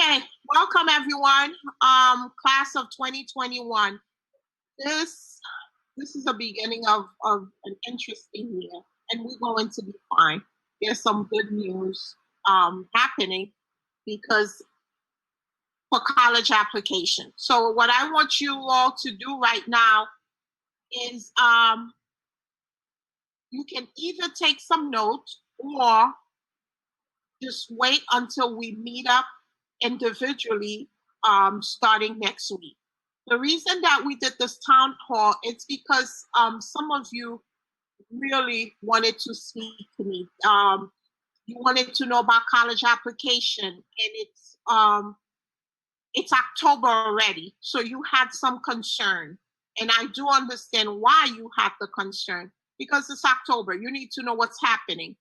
Okay, welcome everyone. Class of 2021. This is the beginning of an interesting year, and we're going to be fine. There's some good news happening because for college application. So what I want you all to do right now is you can either take some notes or just wait until we meet up individually starting next week. The reason that we did this town hall is because some of you really wanted to speak to me. You wanted to know about college application, and it's October already, so you had some concern, and I do understand why you had the concern because it's October. You need to know what's happening.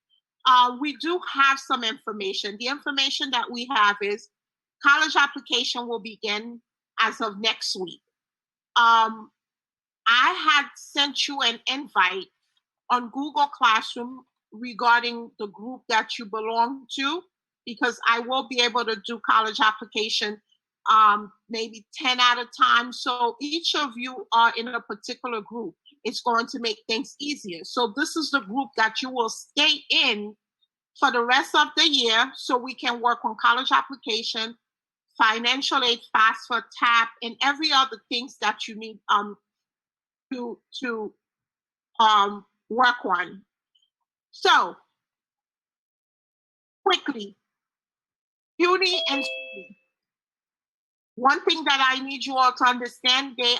We do have some information. The information that we have is college application will begin as of next week. I had sent you an invite on Google Classroom regarding the group that you belong to, because I will be able to do college application maybe 10 at a time. So each of you are in a particular group. It's going to make things easier. So this is the group that you will stay in for the rest of the year so we can work on college application, financial aid, FAFSA, TAP, and every other things that you need to work on. So quickly, Cuny and Fee. One thing that I need you all to understand, you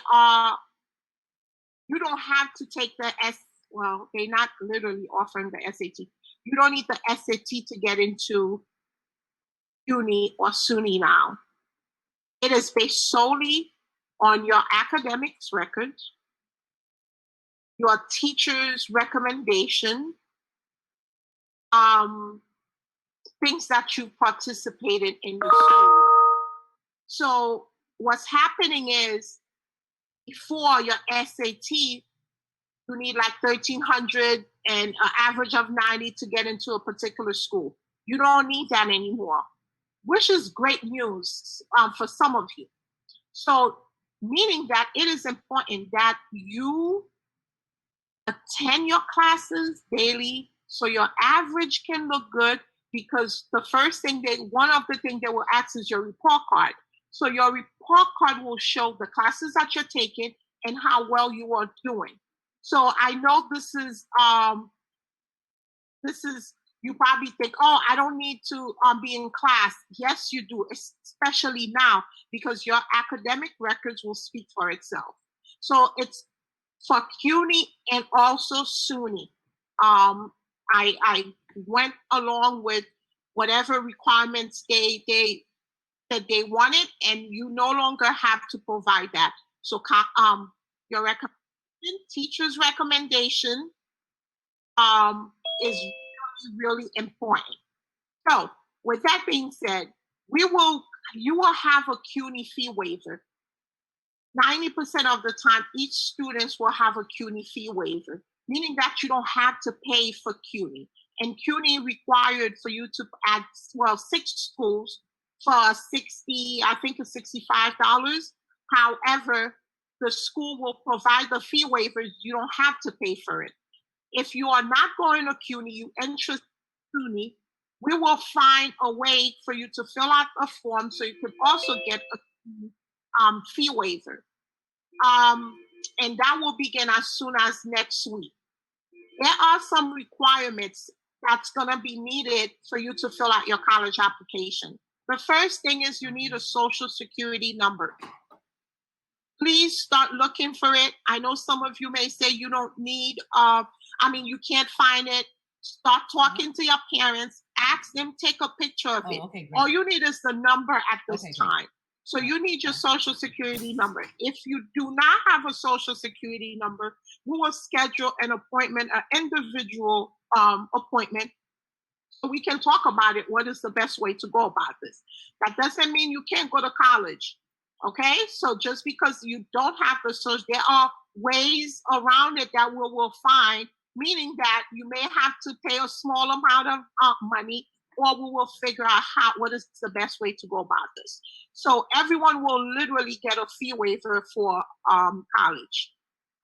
don't have to take they're not literally offering the SAT. You don't need the SAT to get into Cuny or SUNY now. It is based solely on your academics records, your teacher's recommendation, things that you participated in the school. So what's happening is before your SAT, you need like 1,300 and an average of 90 to get into a particular school. You don't need that anymore, which is great news for some of you. So meaning that it is important that you attend your classes daily so your average can look good, because the first thing one of the things they will ask is your report card. So your report card will show the classes that you're taking and how well you are doing. So I know this is you probably think, oh, I don't need to be in class. Yes, you do, especially now, because your academic records will speak for itself. So it's for Cuny and also SUNY. I went along with whatever requirements they wanted, and you no longer have to provide that. So your recommendation, teacher's recommendation is really important. So with that being said, you will have a Cuny Fee Waiver. 90% of the time, each student will have a Cuny Fee Waiver, meaning that you don't have to pay for Cuny. And Cuny required for you to add, 6 schools for I think it's $65. However, the school will provide the fee waivers. You don't have to pay for it. If you are not going to Cuny, you interest in Cuny, we will find a way for you to fill out a form so you could also get a fee waiver. And that will begin as soon as next week. There are some requirements that's going to be needed for you to fill out your college application. The first thing is you need a social security number. Please start looking for it. I know some of you may say you don't need, you can't find it. Start talking to your parents. Ask them, take a picture of it. Okay, all you need is the number at this time. So you need your social security number. If you do not have a social security number, we will schedule an appointment, an individual appointment, so we can talk about it. What is the best way to go about this? That doesn't mean you can't go to college. Okay, so just because you don't have the social, there are ways around it that we will find, meaning that you may have to pay a small amount of money, or we will figure out what is the best way to go about this. So everyone will literally get a fee waiver for college.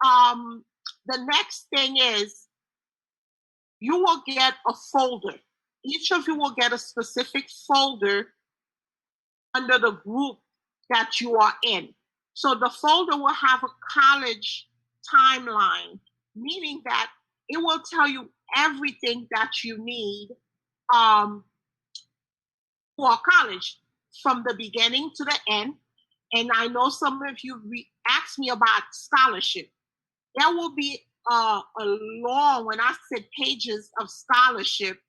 The next thing is you will get a folder. Each of you will get a specific folder under the group that you are in. So the folder will have a college timeline, meaning that it will tell you everything that you need for college from the beginning to the end. And I know some of you asked me about scholarship. There will be a long, when I said pages of scholarship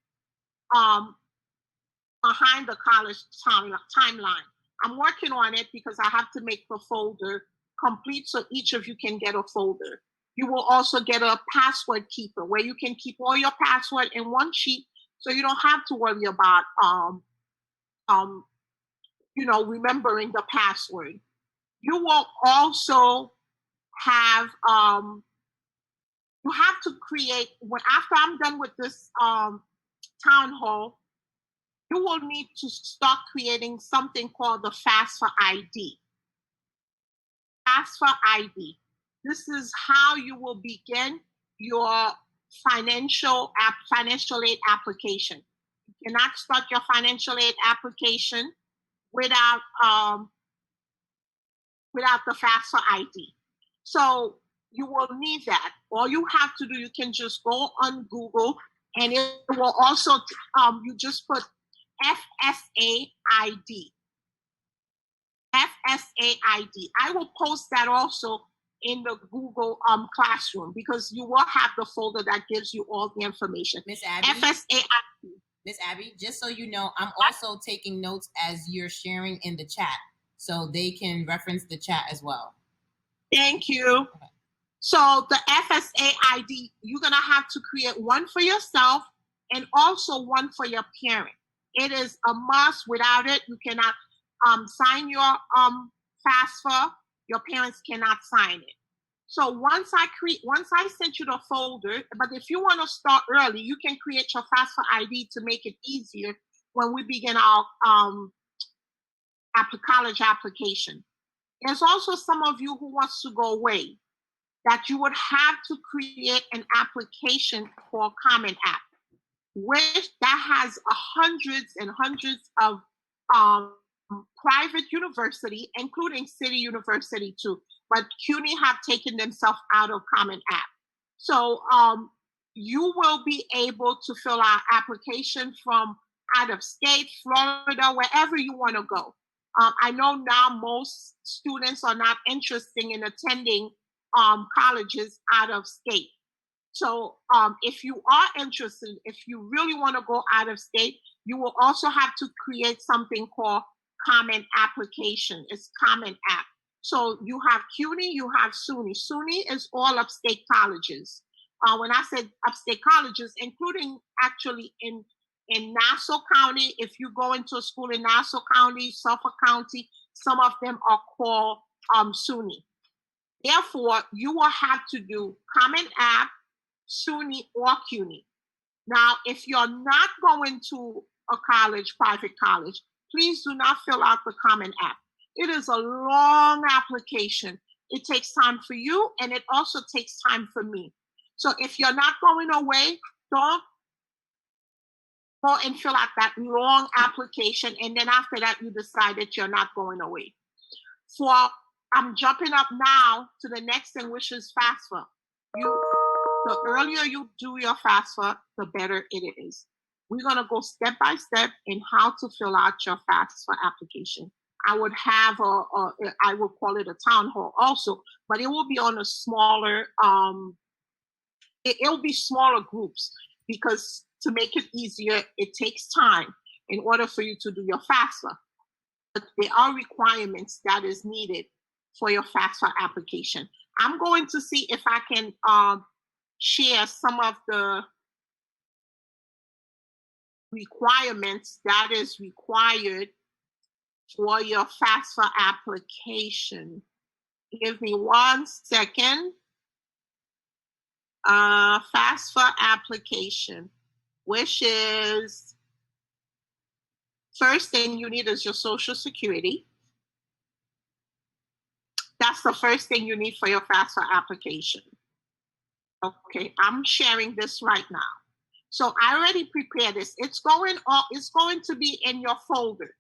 behind the college timeline. I'm working on it because I have to make the folder complete so each of you can get a folder. You will also get a password keeper where you can keep all your password in one sheet, so you don't have to worry about remembering the password. You will also have you have to create, after I'm done with this town hall, you will need to start creating something called the FAFSA ID. FAFSA ID. This is how you will begin your financial aid application. You cannot start your financial aid application without the FAFSA ID. So you will need that. All you have to do, you can just go on Google, and it will also you just put FSA ID. FSA ID. I will post that also in the Google Classroom, because you will have the folder that gives you all the information. Miss Abby, FSA ID. Miss Abby, just so you know, I'm also taking notes as you're sharing in the chat, so they can reference the chat as well. Thank you. Okay. So the FSA ID, you're going to have to create one for yourself and also one for your parent. It is a must. Without it, you cannot sign your FAFSA. Your parents cannot sign it. So once I sent you the folder, but if you want to start early, you can create your FAFSA ID to make it easier when we begin our college application. There's also some of you who wants to go away, that you would have to create an application for Common App, which that has hundreds and hundreds of private university, including City University too. But CUNY have taken themselves out of Common App. So you will be able to fill out application from out of state, Florida, wherever you want to go. I know now most students are not interested in attending colleges out of state. So if you are interested, if you really want to go out of state, you will also have to create something called Common Application. It's Common App. So you have CUNY, you have SUNY. SUNY is all upstate colleges. When I said upstate colleges, including actually in Nassau County, if you go into a school in Nassau County, Suffolk County, some of them are called SUNY. Therefore, you will have to do Common App, SUNY, or CUNY. Now, if you're not going to a college, private college, please do not fill out the Common App. It is a long application. It takes time for you, and it also takes time for me. So if you're not going away, don't go and fill out that long application, and then after that, you decide that you're not going away. I'm jumping up now to the next thing, which is FAFSA. The earlier you do your FAFSA, the better it is. We're going to go step by step in how to fill out your FAFSA application. I would have I would call it a town hall also, but it will be on a smaller, it'll be smaller groups, because to make it easier, it takes time in order for you to do your FAFSA. But there are requirements that is needed for your FAFSA application. I'm going to see if I can share some of the requirements that is required for your FAFSA application. Give me 1 second. FAFSA application, which is First thing you need is your Social Security. That's the first thing you need for your FAFSA application. Okay, I'm sharing this right now. So I already prepared this. It's going to be in your folder.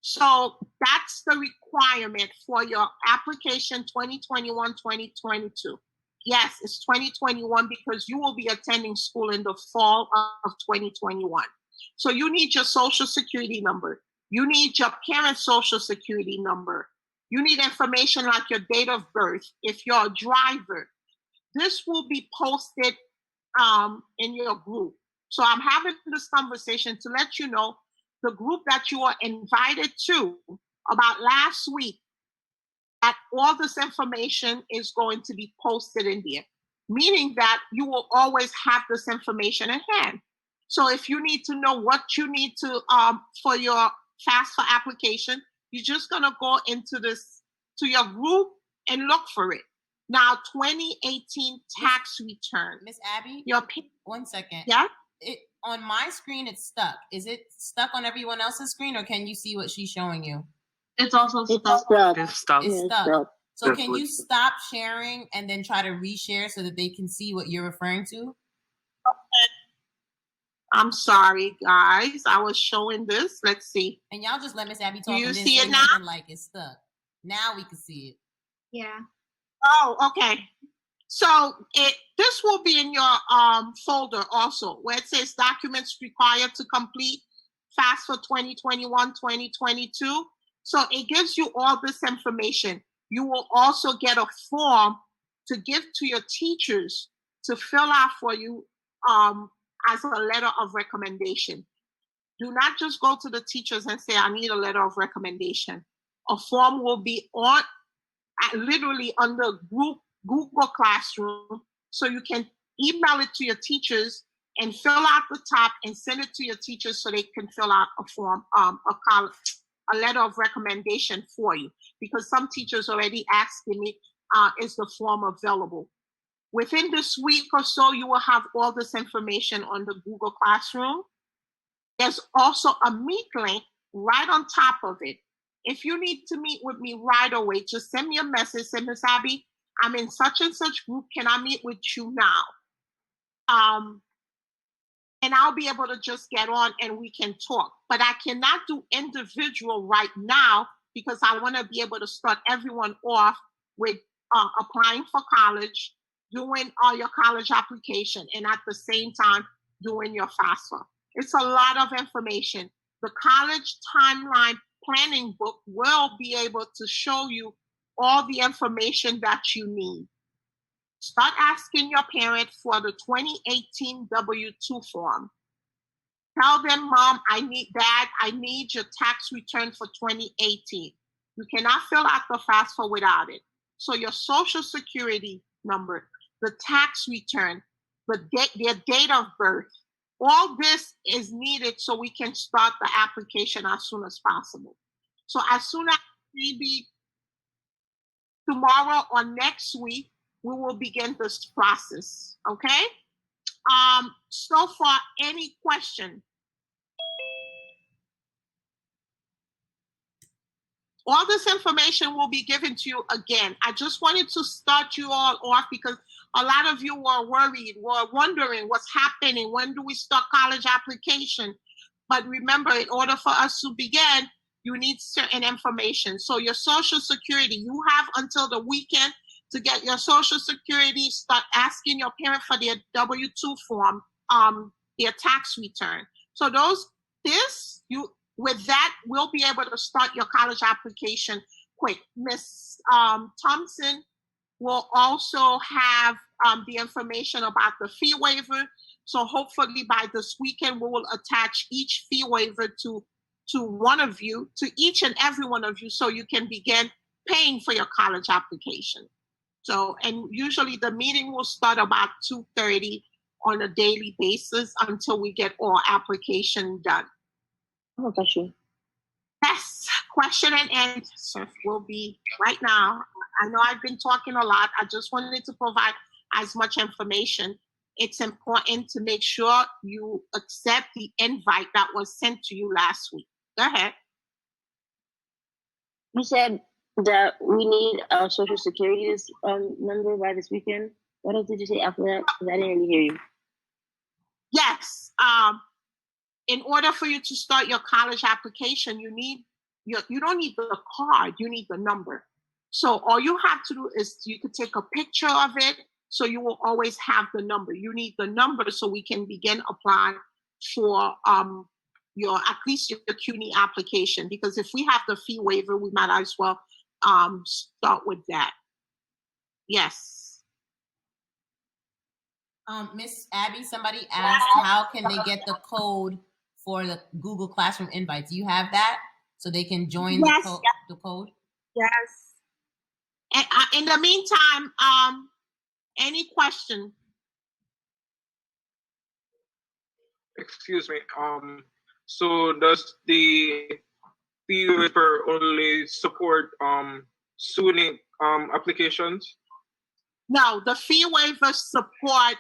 So that's the requirement for your application 2021-2022. Yes, it's 2021 because you will be attending school in the fall of 2021. So you need your Social Security number. You need your parent's Social Security number. You need information like your date of birth. If you're a driver, this will be posted in your group. So I'm having this conversation to let you know the group that you are invited to about last week, that all this information is going to be posted in there, meaning that you will always have this information at hand. So if you need to know what you need to for your FAFSA application, you're just gonna go into your group and look for it. Now, 2018 tax return. Miss Abby, 1 second. Yeah. On my screen, it's stuck. Is it stuck on everyone else's screen, or can you see what she's showing you? It's also stuck. It's stuck. So can you stop sharing and then try to reshare so that they can see what you're referring to? Okay. I'm sorry, guys. I was showing this. Let's see. And y'all just let Miss Abby talk. Do you and then see say it now? Like it's stuck. Now we can see it. Yeah. Oh, okay. So this will be in your folder also, where it says documents required to complete FAFSA 2021-2022. So it gives you all this information. You will also get a form to give to your teachers to fill out for you as a letter of recommendation. Do not just go to the teachers and say, I need a letter of recommendation. A form will be literally on the Google Classroom, so you can email it to your teachers and fill out the top and send it to your teachers so they can fill out a form, a letter of recommendation for you. Because some teachers already asking me, is the form available? Within this week or so, you will have all this information on the Google Classroom. There's also a Meet link right on top of it. If you need to meet with me right away, just send me a message. Say, Miss Abby, I'm in such and such group. Can I meet with you now? And I'll be able to just get on and we can talk. But I cannot do individual right now because I want to be able to start everyone off with applying for college, doing all your college application, and at the same time doing your FAFSA. It's a lot of information. The college timeline planning book will be able to show you all the information that you need. Start asking your parent for the 2018 W-2 form. Tell them, Mom, Dad, I need your tax return for 2018. You cannot fill out the FAFSA without it. So your Social Security number, the tax return, their date of birth, all this is needed so we can start the application as soon as possible. So as soon as maybe tomorrow or next week, we will begin this process, okay? So far, any question? All this information will be given to you again. I just wanted to start you all off because a lot of you were worried, were wondering what's happening. When do we start college application? But remember, in order for us to begin, you need certain information. So your Social Security, you have until the weekend to get your Social Security, start asking your parent for their W-2 form, their tax return. So with that, we'll be able to start your college application quick. Miss Thompson will also have the information about the fee waiver. So hopefully by this weekend, we will attach each fee waiver to one of you, to each and every one of you, so you can begin paying for your college application. So, and usually the meeting will start about 2:30 on a daily basis until we get all application done. Oh, question. Yes, question and answer will be right now. I know I've been talking a lot. I just wanted to provide as much information. It's important to make sure you accept the invite that was sent to you last week. Go ahead. You said that we need a social security number by this weekend. What else did you say after that? Because I didn't really hear you. Yes. In order for you to start your college application, you don't need the card, you need the number. So all you have to do is you could take a picture of it, so you will always have the number. You need the number so we can begin applying for at least your CUNY application, because if we have the fee waiver, we might as well start with that. Yes. Miss Abby, somebody asked, how can they get the code for the Google Classroom invite? Do you have that so they can join the code? Yes. And in the meantime, any question? Excuse me. So does the fee waiver only support SUNY applications? No, the fee waiver support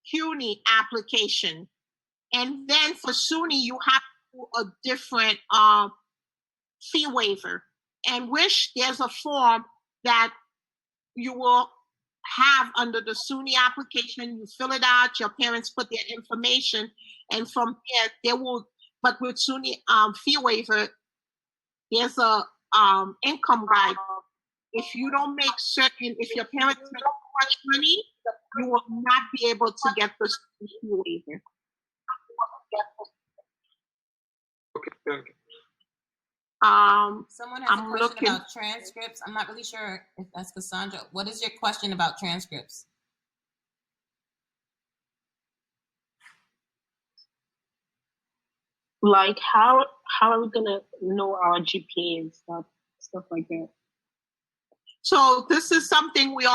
CUNY application, and then for SUNY you have to do a different fee waiver, and there's a form that you will have under the SUNY application. You fill it out, your parents put their information, and from there they will. But with SUNY fee waiver, there's a income guide. If you don't make certain, if your parents make too much money, you will not be able to get the fee waiver. Okay, thank you. Someone has a question about transcripts. I'm not really sure if that's Cassandra. What is your question about transcripts? Like how are we gonna know our GPA and stuff like that? So this is something we're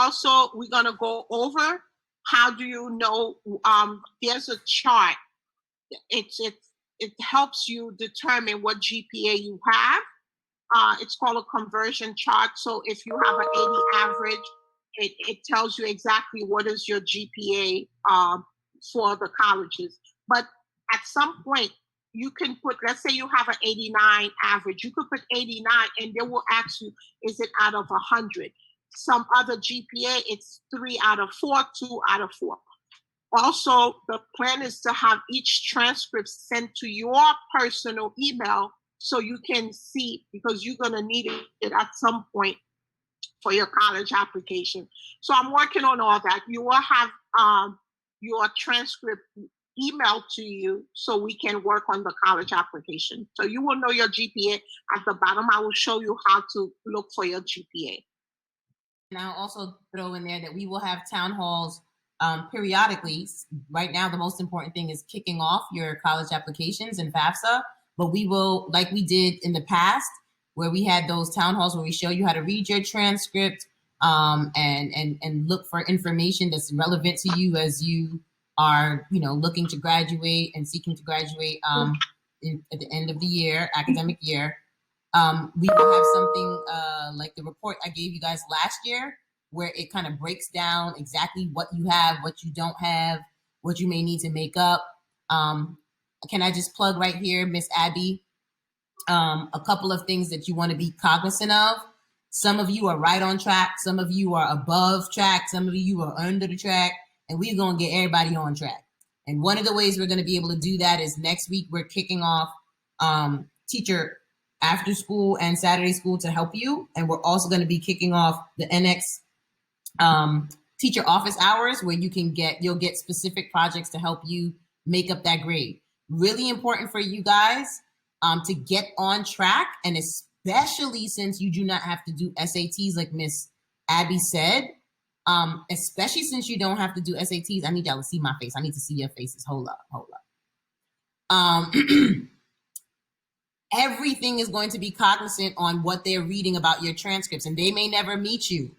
gonna go over. How do you know? There's a chart. It helps you determine what GPA you have. It's called a conversion chart. So if you have an 80 average, it tells you exactly what is your GPA for the colleges. But at some point, you can put, let's say you have an 89 average, you could put 89 and they will ask you, is it out of 100? Some other GPA, it's 3 out of 4, 2 out of 4. Also, the plan is to have each transcript sent to your personal email so you can see, because you're going to need it at some point for your college application. So I'm working on all that. You will have your transcript emailed to you so we can work on the college application. So you will know your GPA. At the bottom, I will show you how to look for your GPA. And I'll also throw in there that we will have town halls periodically. Right now, the most important thing is kicking off your college applications in FAFSA, but we will, like we did in the past, where we had those town halls where we show you how to read your transcript and look for information that's relevant to you as you are, looking to graduate and seeking to graduate at the end of the year, academic year. We will have something like the report I gave you guys last year, where it kind of breaks down exactly what you have, what you don't have, what you may need to make up. Can I just plug right here, Miss Abby, a couple of things that you want to be cognizant of? Some of you are right on track. Some of you are above track. Some of you are under the track. And we're going to get everybody on track. And one of the ways we're going to be able to do that is next week we're kicking off teacher after school and Saturday school to help you. And we're also going to be kicking off the NX teacher office hours, where you'll get specific projects to help you make up that grade. Really important for you guys to get on track, and especially since you do not have to do SATs like Miss Abby said, especially since you don't have to do SATs. I need y'all to see my face. I need to see your faces. Hold up. Everything is going to be cognizant on what they're reading about your transcripts, and they may never meet you.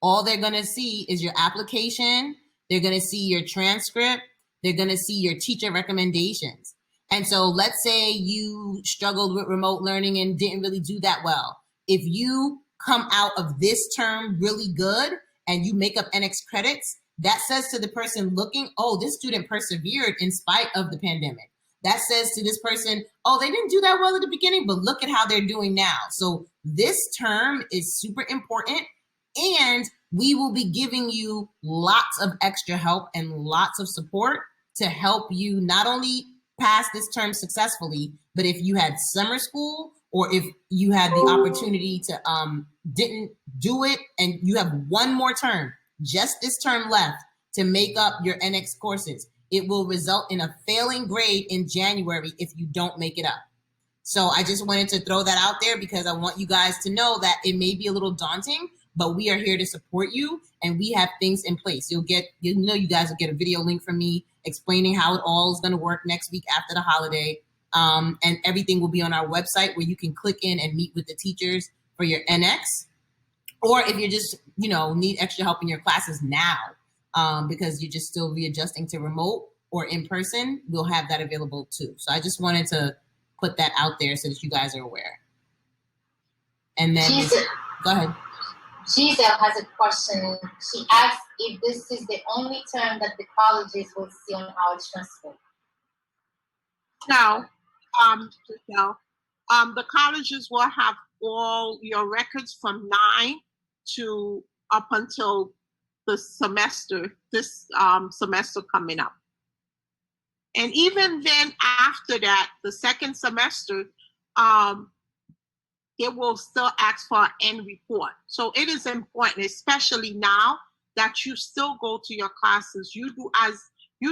All they're going to see is your application. They're going to see your transcript. They're going to see your teacher recommendations. And so let's say you struggled with remote learning and didn't really do that well. If you come out of this term really good and you make up NX credits, that says to the person looking, oh, this student persevered in spite of the pandemic. that says to this person, oh, they didn't do that well at the beginning, but look at how they're doing now. So this term is super important, and we will be giving you lots of extra help and lots of support to help you not only pass this term successfully, but if you had summer school or if you had the opportunity to didn't do it and you have one more term, just this term left to make up your NX courses, it will result in a failing grade in January if you don't make it up. So I just wanted to throw that out there because I want you guys to know that it may be a little daunting, but we are here to support you and we have things in place. You guys will get a video link from me explaining how it all is going to work next week after the holiday. And everything will be on our website where you can click in and meet with the teachers for your NX. Or if you just, need extra help in your classes now, because you're just still readjusting to remote or in person, we'll have that available too. So I just wanted to put that out there so that you guys are aware. And then, go ahead. Giselle has a question. She asks if this is the only term that the colleges will see on our transcript. No. The colleges will have all your records from 9 to up until this semester coming up. And even then after that, the second semester, it will still ask for an end report. So it is important, especially now, that you still go to your classes. You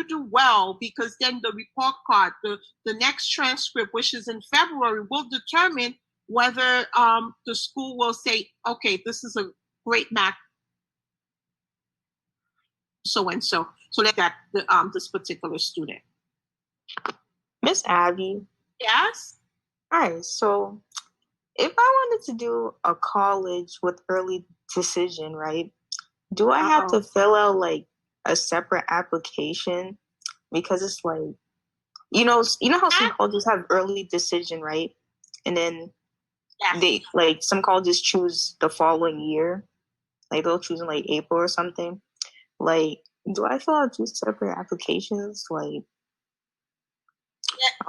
do well, because then the report card, the next transcript, which is in February, will determine whether the school will say, okay, this is a great math so-and-so. So let that this particular student. Miss Abby. Yes? All right, so if I wanted to do a college with early decision, right, do I have to fill out like a separate application? Because it's like, you know how some colleges have early decision, right? And then they, like, some colleges choose the following year. Like, they'll choose in like April or something. Like, do I fill out 2 separate applications? Like,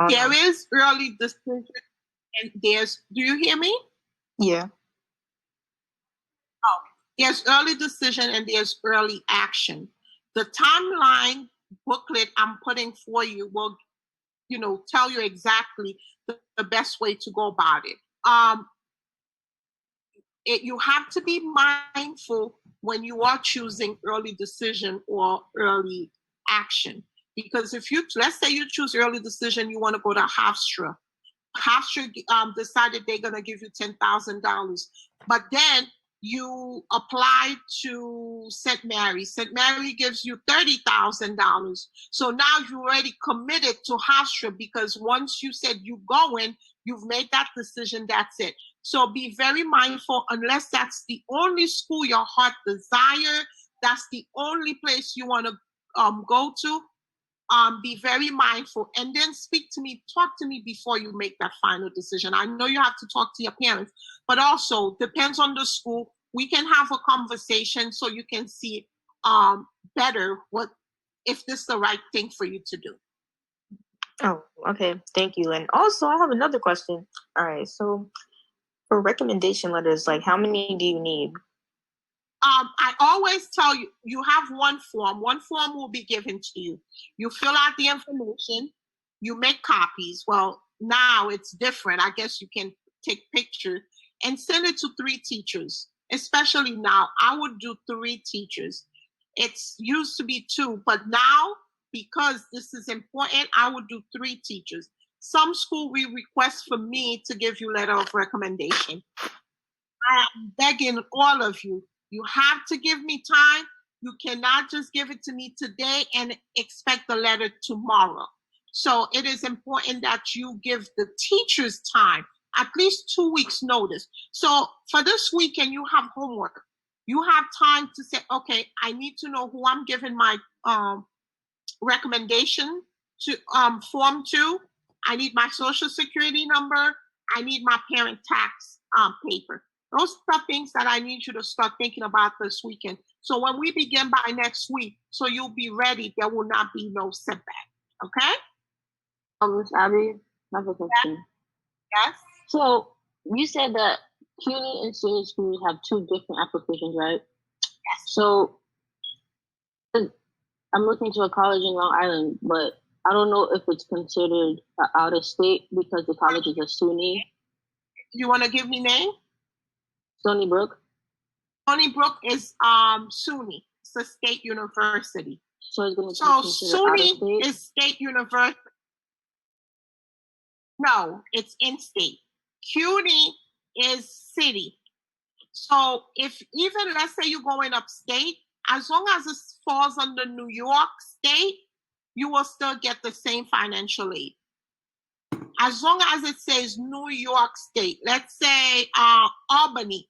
there is early decision and there's, do you hear me? Yeah. There's early decision and there's early action. The timeline booklet I'm putting for you will, tell you exactly the best way to go about it. You have to be mindful when you are choosing early decision or early action. Because if let's say you choose early decision, you want to go to Hofstra. Hofstra decided they're going to give you $10,000. But then you apply to St. Mary. St. Mary gives you $30,000. So now you already committed to Hofstra, because once you said you going, you've made that decision, that's it. So be very mindful, unless that's the only school your heart desire, that's the only place you want to go to. Be very mindful, and then talk to me before you make that final decision. I know you have to talk to your parents, but also depends on the school. We can have a conversation so you can see better if this is the right thing for you to do. Oh, okay. Thank you. And also, I have another question. All right. So for recommendation letters, like, how many do you need? I always tell you, you have one form. One form will be given to you. You fill out the information. You make copies. Well, now it's different. I guess you can take pictures and send it to 3 teachers. Especially now, I would do 3 teachers. It's used to be 2, but now, because this is important, I would do 3 teachers. Some school will request for me to give you letter of recommendation. I am begging all of you. You have to give me time. You cannot just give it to me today and expect the letter tomorrow. So it is important that you give the teachers time, at least 2 weeks notice. So for this weekend, you have homework. You have time to say, okay, I need to know who I'm giving my recommendation to form to. I need my social security number. I need my parent tax paper. Those are things that I need you to start thinking about this weekend. So when we begin by next week, so you'll be ready, there will not be no setback. Okay? Miss Abby, I have a question. Yes. So you said that CUNY and SUNY schools have two different applications, right? Yes. So I'm looking to a college in Long Island, but I don't know if it's considered out of state because the college is a SUNY. You want to give me name? Stony Brook. Stony Brook is SUNY. It's a state university. So it's going to So be considered out of SUNY state? is state university. No, it's in state. CUNY is city. So if even let's say you're going upstate, as long as it falls under New York State, you will still get the same financial aid. As long as it says New York State, let's say Albany,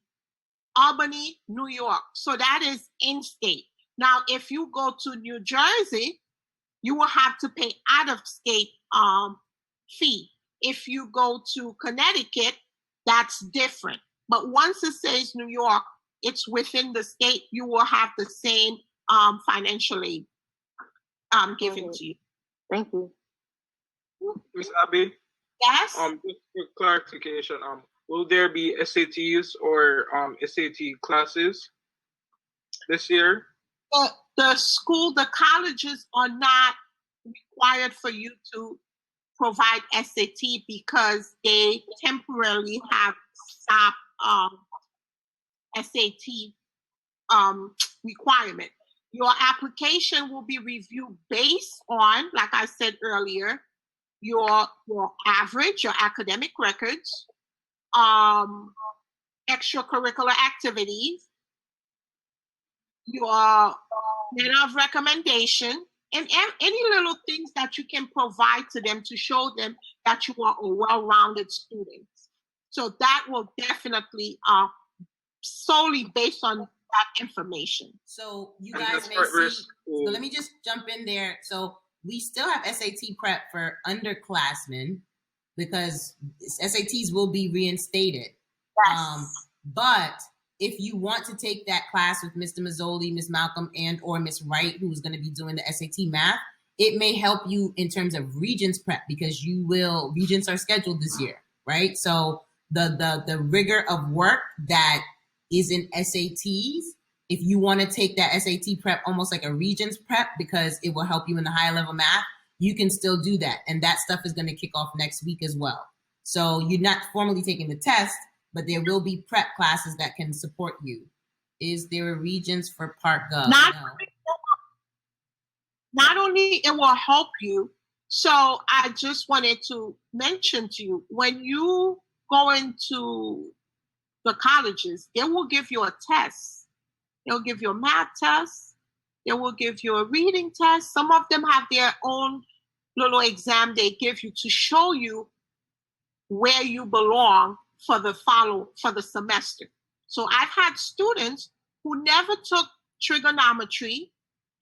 New York. So that is in state. Now, if you go to New Jersey, you will have to pay out of state fee. If you go to Connecticut, that's different. But once it says New York, it's within the state, you will have the same financial aid given to you. Thank you. Miss Abby, Yes? just for clarification, will there be SATs or SAT classes this year? The colleges are not required for you to provide SAT because they temporarily have stopped SAT requirement. Your application will be reviewed based on, like I said earlier, your average, your academic records, extracurricular activities, your letter of recommendation, and any little things that you can provide to them to show them that you are a well-rounded student. So that will definitely solely based on that information. So you guys may see, so let me just jump in there. So we still have SAT prep for underclassmen because SATs will be reinstated. Yes. But if you want to take that class with Mr. Mazzoli, Miss Malcolm, and or Miss Wright, who's going to be doing the SAT math, it may help you in terms of Regents prep because Regents are scheduled this year, right? So the rigor of work that is in SATs, if you want to take that SAT prep almost like a Regents prep because it will help you in the higher level math, you can still do that. And that stuff is going to kick off next week as well. So you're not formally taking the test, but there will be prep classes that can support you. Is there a Regents for Part Gov? Not only it will help you, so I just wanted to mention to you, when you go into the colleges, they will give you a test. They'll give you a math test. They will give you a reading test. Some of them have their own little exam they give you to show you where you belong for the semester. So I've had students who never took trigonometry,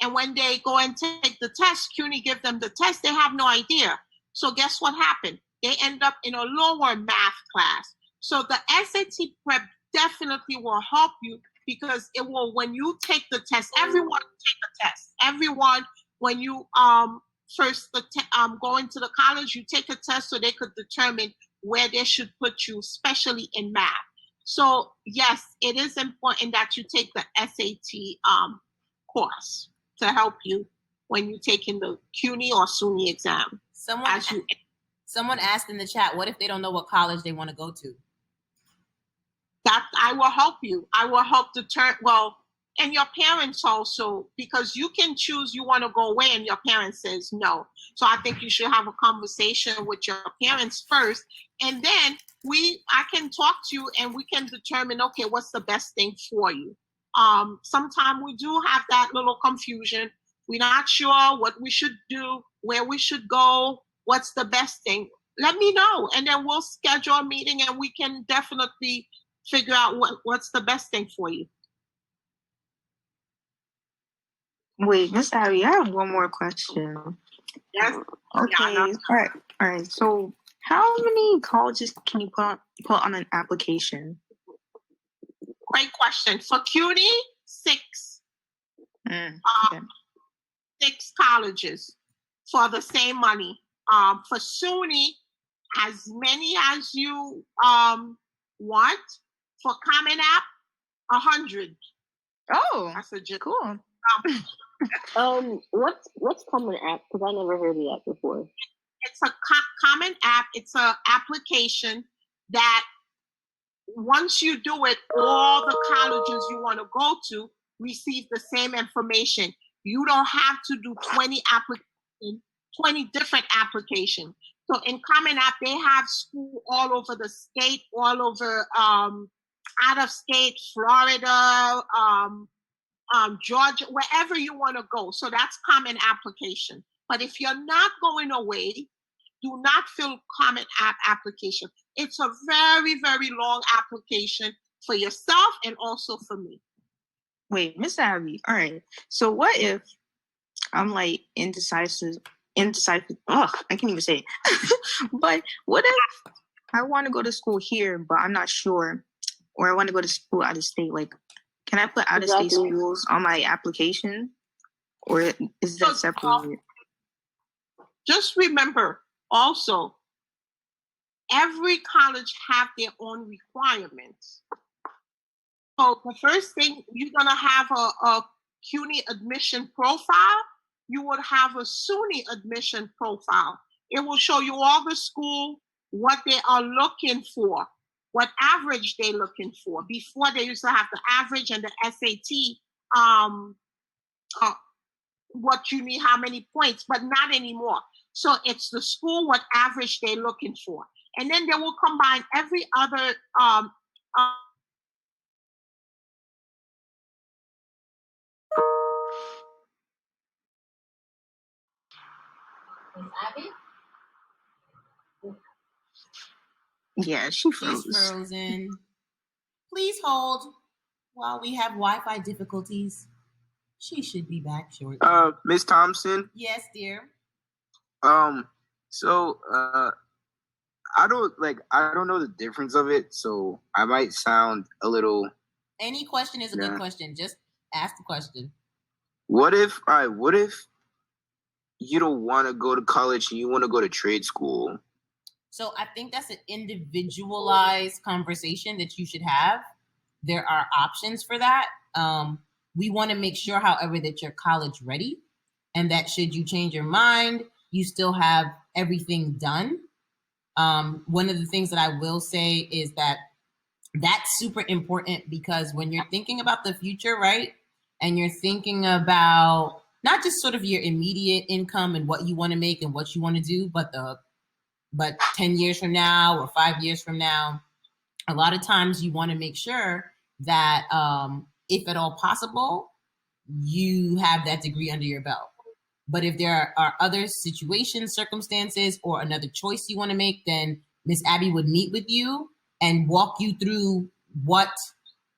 and when they go and take the test, CUNY give them the test, they have no idea. So guess what happened? They end up in a lower math class. So the SAT prep definitely will help you because it will, when you take the test, everyone take a test. Everyone, when you first go into the college, you take a test so they could determine where they should put you, especially in math. So yes, it is important that you take the SAT course to help you when you're taking the CUNY or SUNY exam. Someone asked in the chat, what if they don't know what college they want to go to? That I will help you. I will help and your parents also, because you can choose you want to go away and your parents says no. So I think you should have a conversation with your parents first, and then I can talk to you and we can determine, okay, what's the best thing for you. Sometimes we do have that little confusion. We're not sure what we should do, where we should go, what's the best thing. Let me know, and then we'll schedule a meeting and we can definitely figure out what's the best thing for you. Wait, Miss Abby, I have one more question. Yes. Okay. Yeah, All right. So, how many colleges can you put on an application? Great question. For CUNY, 6. Okay. 6 colleges for the same money. For SUNY, as many as you want. For Common App, 100. Oh, That's a just cool. What's Common App? Because I never heard of that before. It's a Common App. It's an application that once you do it, all the colleges you want to go to receive the same information. You don't have to do 20 different applications. So in Common App, they have school all over the state, all over out of state, Florida, Georgia, wherever you want to go. So that's Common Application. But if you're not going away, do not fill Common App application. It's a very, very long application for yourself and also for me. Wait, Miss Abby. All right. So what if I'm like indecisive? Ugh, I can't even say it. But what if I want to go to school here, but I'm not sure, or I want to go to school out of state? Like, can I put out of state schools on my application, or is that separate? Just remember, also, every college have their own requirements. So the first thing, you're gonna have a CUNY admission profile. You would have a SUNY admission profile. It will show you all the school, what they are looking for, what average they're looking for. Before, they used to have the average and the SAT, what you need, how many points, but not anymore. So it's the school, what average they're looking for. And then they will combine every other Abby? Yeah, she froze. She's frozen. Please hold while we have Wi-Fi difficulties. She should be back shortly. Miss Thompson? Yes, dear. So I don't know the difference of it, so I might sound a little. Any question is a good question. Just ask the question. What if you don't want to go to college and you want to go to trade school? So I think that's an individualized conversation that you should have. There are options for that. We want to make sure, however, that you're college ready, and that should you change your mind, you still have everything done. One of the things that I will say is that that's super important, because when you're thinking about the future, right, and you're thinking about not just sort of your immediate income and what you want to make and what you want to do, but 10 years from now or 5 years from now, a lot of times you want to make sure that if at all possible, you have that degree under your belt. But if there are other situations, circumstances, or another choice you want to make, then Miss Abby would meet with you and walk you through what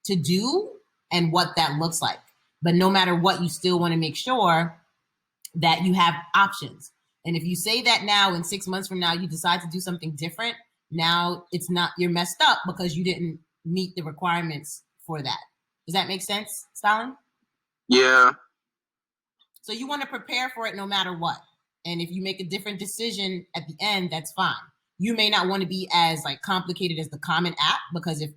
to do and what that looks like. But no matter what, you still want to make sure that you have options. And if you say that now, and 6 months from now, you decide to do something different, now it's not, you're messed up because you didn't meet the requirements for that. Does that make sense, Stalin? Yeah. So you want to prepare for it no matter what. And if you make a different decision at the end, that's fine. You may not want to be as like complicated as the Common App, because if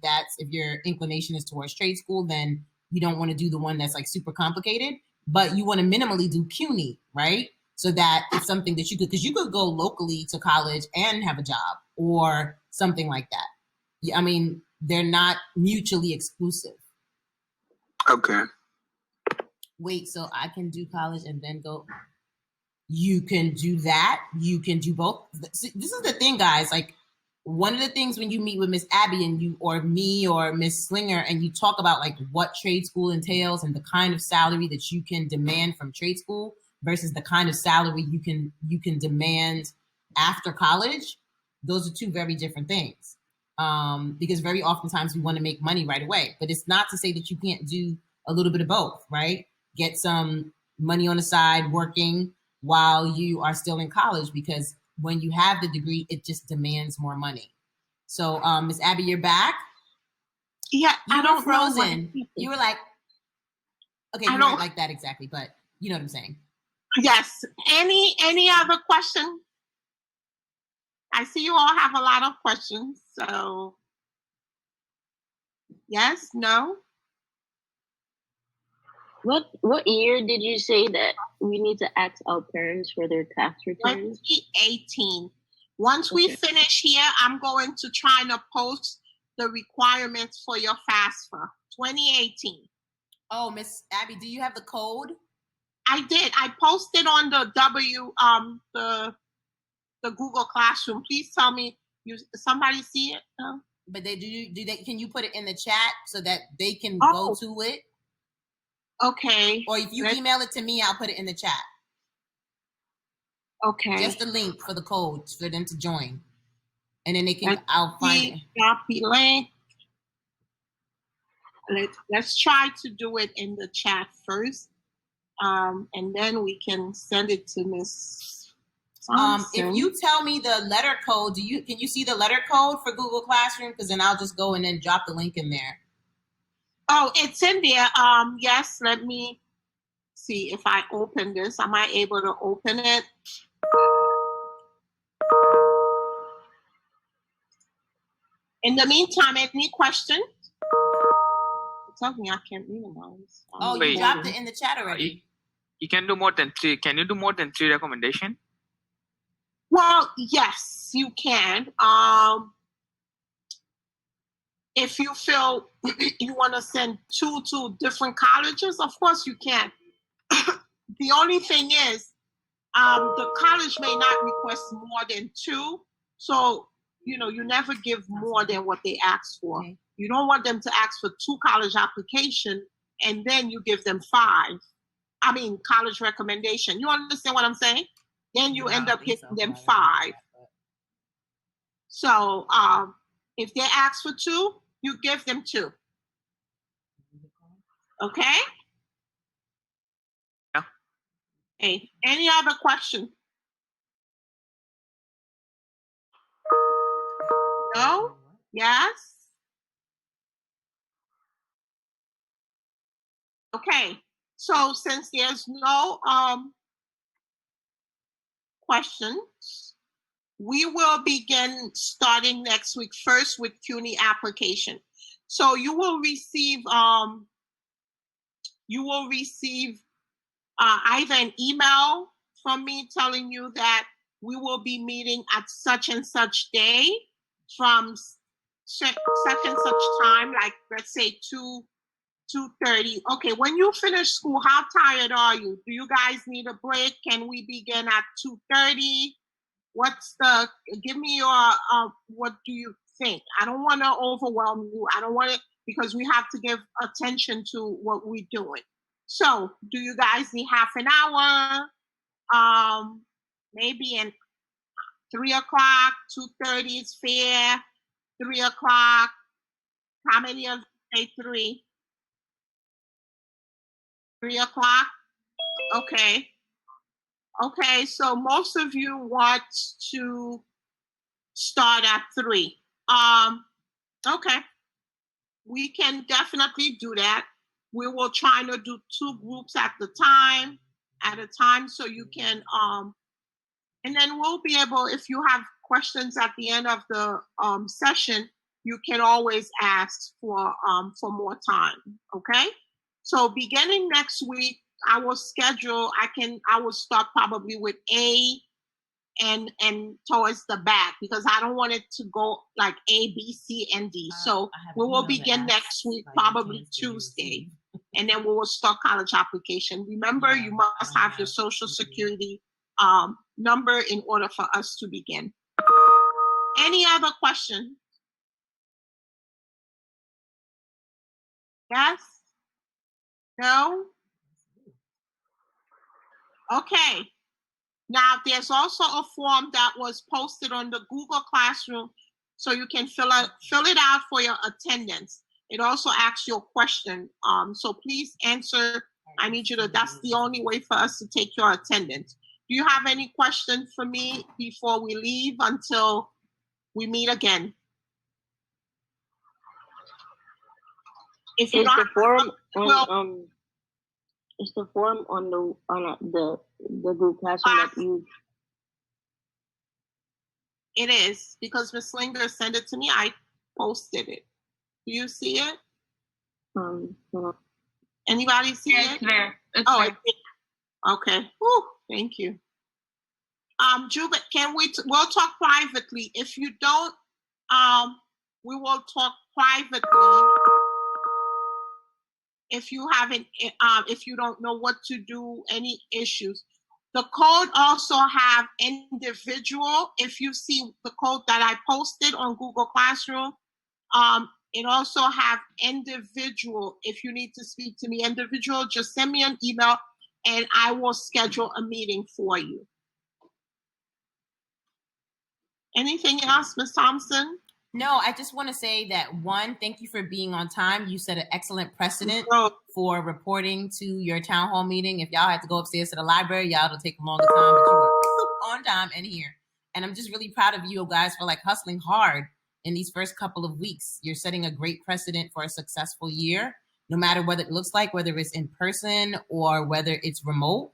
your inclination is towards trade school, then you don't want to do the one that's like super complicated, but you want to minimally do CUNY, right? So that it's something that you could, because you could go locally to college and have a job or something like that. I mean, they're not mutually exclusive. Okay. Wait, so I can do college and then go? You can do that. You can do both. This is the thing, guys. Like, one of the things when you meet with Miss Abby and you, or me, or Miss Slinger, and you talk about like what trade school entails and the kind of salary that you can demand from trade school versus the kind of salary you can demand after college, those are two very different things. Because very oftentimes we want to make money right away, but it's not to say that you can't do a little bit of both, right? Get some money on the side working while you are still in college, because when you have the degree, it just demands more money. So, Miss Abby, you're back. Yeah, I don't frozen. You were like, okay, you weren't like that exactly, but you know what I'm saying. Yes. Any other question? I see you all have a lot of questions. So, yes, no? What year did you say that we need to ask our parents for their tax returns? 2018. Once we finish here, I'm going to try to post the requirements for your FAFSA. 2018. Oh, Miss Abby, do you have the code? I did. I posted on the the Google Classroom. Please tell me, somebody see it? But they can you put it in the chat so that they can go to it? Okay. Or if you email it to me, I'll put it in the chat. Okay. Just the link for the code for them to join. And then they can, I'll find it. Copy link. Let's try to do it in the chat first. And then we can send it to Miss Thompson. If you tell me the letter code, can you see the letter code for Google Classroom? Because then I'll just go and then drop the link in there. Oh, it's in there. Yes, let me see if I open this. Am I able to open it? In the meantime, any questions? Tell me I can't minimize. You dropped it in the chat already. You can do more than 3. Can you do more than 3 recommendations? Well, yes, you can. If you feel you want to send 2 to different colleges, of course you can. The only thing is, the college may not request more than 2. So, you never give more than what they ask for. Okay. You don't want them to ask for 2 college applications and then you give them 5. I mean, college recommendation. You understand what I'm saying? Then you end up hitting them 5. So, if they ask for 2, you give them 2. Okay? Yeah. Hey, any other question? No? Yes? Okay. So since there's no questions, we will begin starting next week first with CUNY application. So you will receive either an email from me telling you that we will be meeting at such and such day from such and such time, like let's say 2:30. Okay, when you finish school, how tired are you? Do you guys need a break? Can we begin at 2:30? Give me your, what do you think? I don't want to overwhelm you. I don't want it, because we have to give attention to what we're doing. So, do you guys need half an hour? Maybe in 3 o'clock, 2:30 is fair. 3 o'clock. How many of you say 3? 3 o'clock? Okay. Okay, so most of you want to start at 3. Okay. We can definitely do that. We will try to do 2 groups at a time, so you can, and then we'll be able, if you have questions at the end of the session, you can always ask for more time, okay? So beginning next week, I will start probably with A and towards the back, because I don't want it to go like A, B, C, and D. So we will begin next week, probably Tuesday, and then we will start college application. Remember, you must have your social security number in order for us to begin. Any other questions? Yes? No? Okay. Now, there's also a form that was posted on the Google Classroom, so you can fill it out for your attendance. It also asks you a question. So please answer. I need you to, that's the only way for us to take your attendance. Do you have any questions for me before we leave until we meet again? If you don't, is the form on the Google Classroom that you? It is, because Miss Linger sent it to me. I posted it. Do you see it? Anybody see it? It's there. There. Okay. Whew, thank you. Jubit, we'll talk privately. If you don't, we will talk privately. If you haven't, if you don't know what to do, any issues. The code also have individual. If you see the code that I posted on Google Classroom, it also have individual. If you need to speak to me individual, just send me an email and I will schedule a meeting for you. Anything else, Ms. Thompson? No, I just want to say that, one, thank you for being on time. You set an excellent precedent for reporting to your town hall meeting. If y'all have to go upstairs to the library, y'all, it'll take a longer time, but you were on time and here. And I'm just really proud of you guys for hustling hard in these first couple of weeks. You're setting a great precedent for a successful year, no matter what it looks like, whether it's in person or whether it's remote.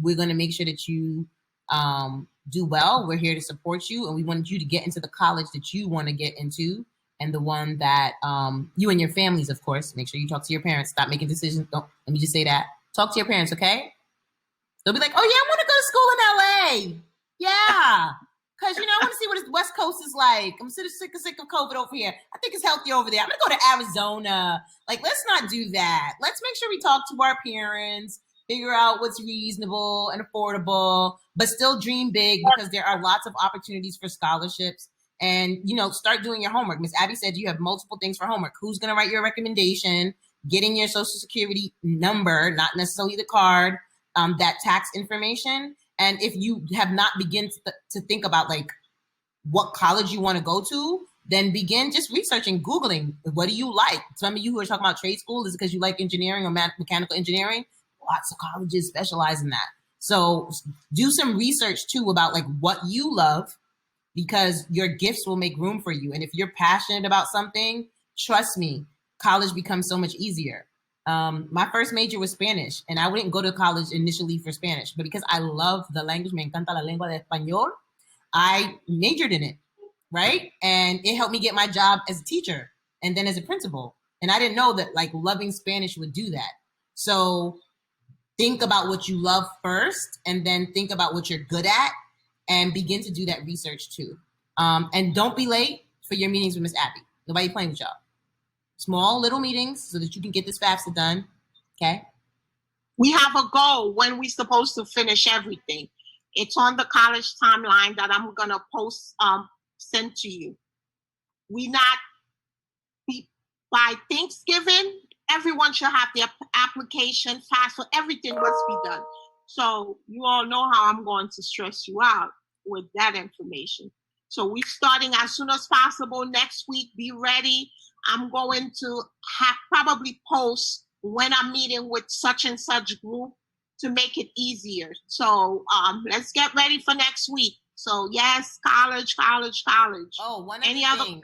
We're going to make sure that you do well. We're here to support you, and we want you to get into the college that you want to get into, and the one that you and your families, of course. Make sure you talk to your parents. Stop making decisions. Don't, let me just say that. Talk to your parents, okay? They'll be like, oh, yeah, I want to go to school in L.A. Yeah, because, I want to see what the West Coast is like. I'm sick of COVID over here. I think it's healthy over there. I'm going to go to Arizona. Let's not do that. Let's make sure we talk to our parents, figure out what's reasonable and affordable, but still dream big, because there are lots of opportunities for scholarships. And, start doing your homework. Miss Abby said you have multiple things for homework. Who's going to write your recommendation, getting your Social Security number, not necessarily the card, that tax information. And if you have not begun to think about what college you want to go to, then begin just researching, Googling, what do you like? Some of you who are talking about trade school, is it because you like engineering or mechanical engineering? Lots of colleges specialize in that. So do some research too about what you love, because your gifts will make room for you. And if you're passionate about something, trust me, college becomes so much easier. My first major was Spanish, and I wouldn't go to college initially for Spanish, but because I love the language, me encanta la lengua de español, I majored in it, right? And it helped me get my job as a teacher and then as a principal. And I didn't know that loving Spanish would do that. So think about what you love first, and then think about what you're good at, and begin to do that research too. And don't be late for your meetings with Miss Abby. Nobody playing with y'all. Small little meetings so that you can get this FAFSA done. Okay. We have a goal when we're supposed to finish everything. It's on the college timeline that I'm gonna post, send to you. By Thanksgiving, everyone should have their application FAFSA. Everything must be done. So you all know how I'm going to stress you out with that information. So we're starting as soon as possible next week. Be ready. I'm going to probably post when I'm meeting with such and such group to make it easier. So let's get ready for next week. So yes, college. Oh, one other thing.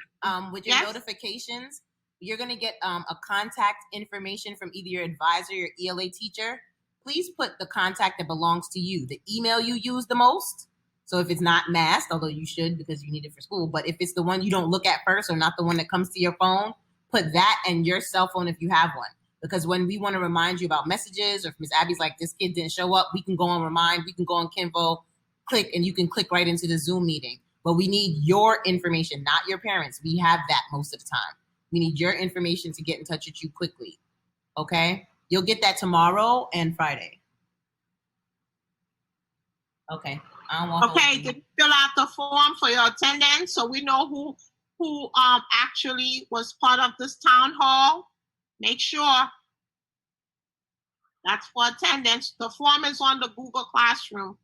With your notifications, you're going to get a contact information from either your advisor or your ELA teacher. Please put the contact that belongs to you, the email you use the most. So if it's not Mast, although you should because you need it for school, but if it's the one you don't look at first or not the one that comes to your phone, put that and your cell phone if you have one. Because when we want to remind you about messages, or if Miss Abby's like, this kid didn't show up, we can go on Remind, we can go on Kinvo, click, and you can click right into the Zoom meeting. But we need your information, not your parents. We have that most of the time. We need your information to get in touch with you quickly. Okay? You'll get that tomorrow and Friday. Okay. Okay, to fill out the form for your attendance so we know who actually was part of this town hall. Make sure that's for attendance. The form is on the Google Classroom.